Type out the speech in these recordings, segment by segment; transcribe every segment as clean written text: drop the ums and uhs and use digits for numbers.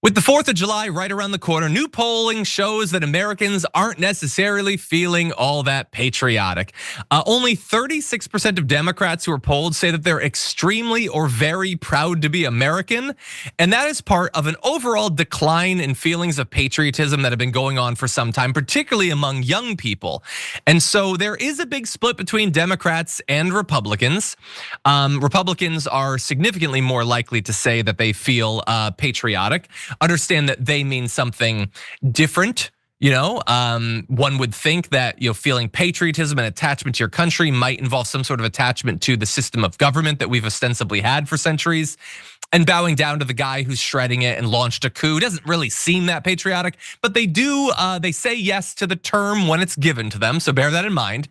With the 4th of July right around the corner, new polling shows that Americans aren't necessarily feeling all that patriotic. Only 36% of Democrats who are polled say that they're extremely or very proud to be American. And that is part of an overall decline in feelings of patriotism that have been going on for some time, particularly among young people. And so there is a big split between Democrats and Republicans. Republicans are significantly more likely to say that they feel patriotic. Understand that they mean something different. One would think that feeling patriotism and attachment to your country might involve some sort of attachment to the system of government that we've ostensibly had for centuries. And bowing down to the guy who's shredding it and launched a coup doesn't really seem that patriotic, but they do. They say yes to the term when it's given to them, so bear that in mind.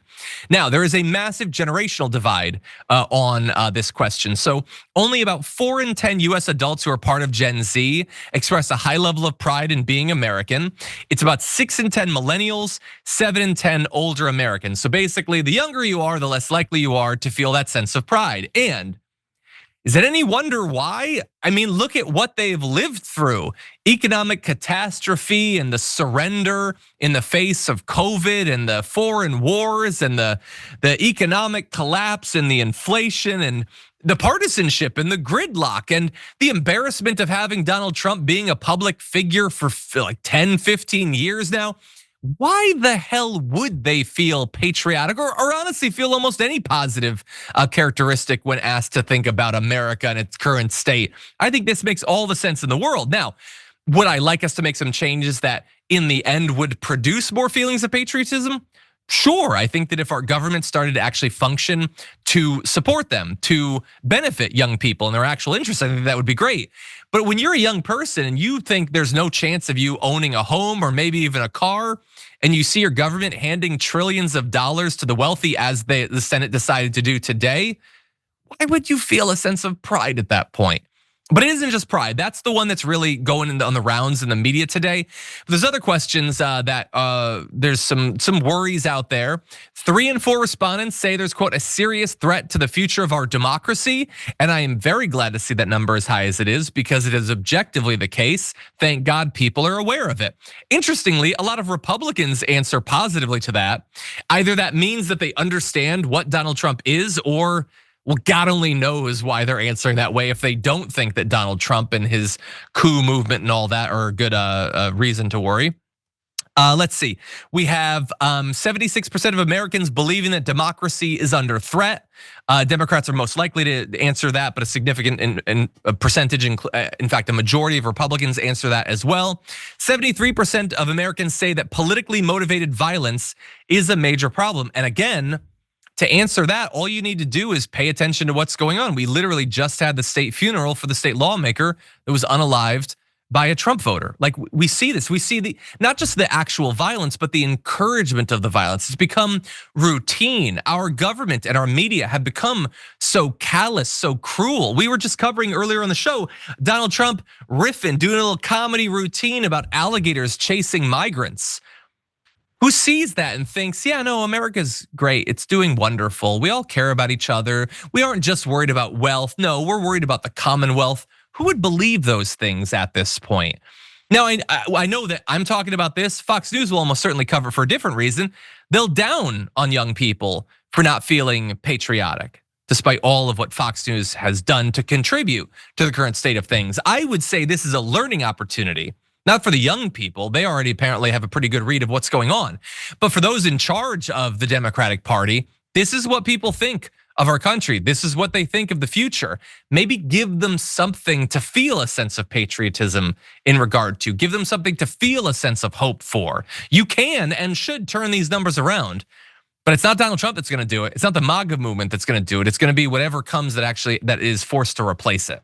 Now, there is a massive generational divide on this question. So only about 4 in 10 US adults who are part of Gen Z express a high level of pride in being American. It's about 6 in 10 millennials, 7 in 10 older Americans. So basically, the younger you are, the less likely you are to feel that sense of pride. And is it any wonder why? I mean, look at what they've lived through. Economic catastrophe and the surrender in the face of COVID and the foreign wars and the economic collapse and the inflation and the partisanship and the gridlock and the embarrassment of having Donald Trump being a public figure for like 10, 15 years now. Why the hell would they feel patriotic or honestly feel almost any positive characteristic when asked to think about America and its current state? I think this makes all the sense in the world. Now, would I like us to make some changes that in the end would produce more feelings of patriotism? Sure, I think that if our government started to actually function to support them, to benefit young people and their actual interests, I think that would be great. But when you're a young person and you think there's no chance of you owning a home or maybe even a car, and you see your government handing trillions of dollars to the wealthy as the Senate decided to do today, why would you feel a sense of pride at that point? But it isn't just pride. That's the one that's really going on the rounds in the media today. But there's other questions that there's some worries out there. 3 in 4 respondents say there's, quote, a serious threat to the future of our democracy. And I am very glad to see that number as high as it is because it is objectively the case. Thank God people are aware of it. Interestingly, a lot of Republicans answer positively to that. Either that means that they understand what Donald Trump is, or well, God only knows why they're answering that way if they don't think that Donald Trump and his coup movement and all that are a good reason to worry. Let's see. We have 76% of Americans believing that democracy is under threat. Democrats are most likely to answer that, but a significant percentage, in fact, a majority of Republicans answer that as well. 73% of Americans say that politically motivated violence is a major problem. And again, to answer that, all you need to do is pay attention to what's going on. We literally just had the state funeral for the state lawmaker that was unalived by a Trump voter. Like, we see this, we see not just the actual violence, but the encouragement of the violence. It's become routine. Our government and our media have become so callous, so cruel. We were just covering earlier on the show, Donald Trump riffing, doing a little comedy routine about alligators chasing migrants. Who sees that and thinks, yeah, no, America's great. It's doing wonderful. We all care about each other. We aren't just worried about wealth. No, we're worried about the Commonwealth. Who would believe those things at this point? Now, I know that I'm talking about this. Fox News will almost certainly cover it for a different reason. They'll down on young people for not feeling patriotic, despite all of what Fox News has done to contribute to the current state of things. I would say this is a learning opportunity. Not for the young people, they already apparently have a pretty good read of what's going on. But for those in charge of the Democratic Party, this is what people think of our country. This is what they think of the future. Maybe give them something to feel a sense of patriotism in regard to. Give them something to feel a sense of hope for. You can and should turn these numbers around. But it's not Donald Trump that's gonna do it. It's not the MAGA movement that's gonna do it. It's gonna be whatever comes that is forced to replace it.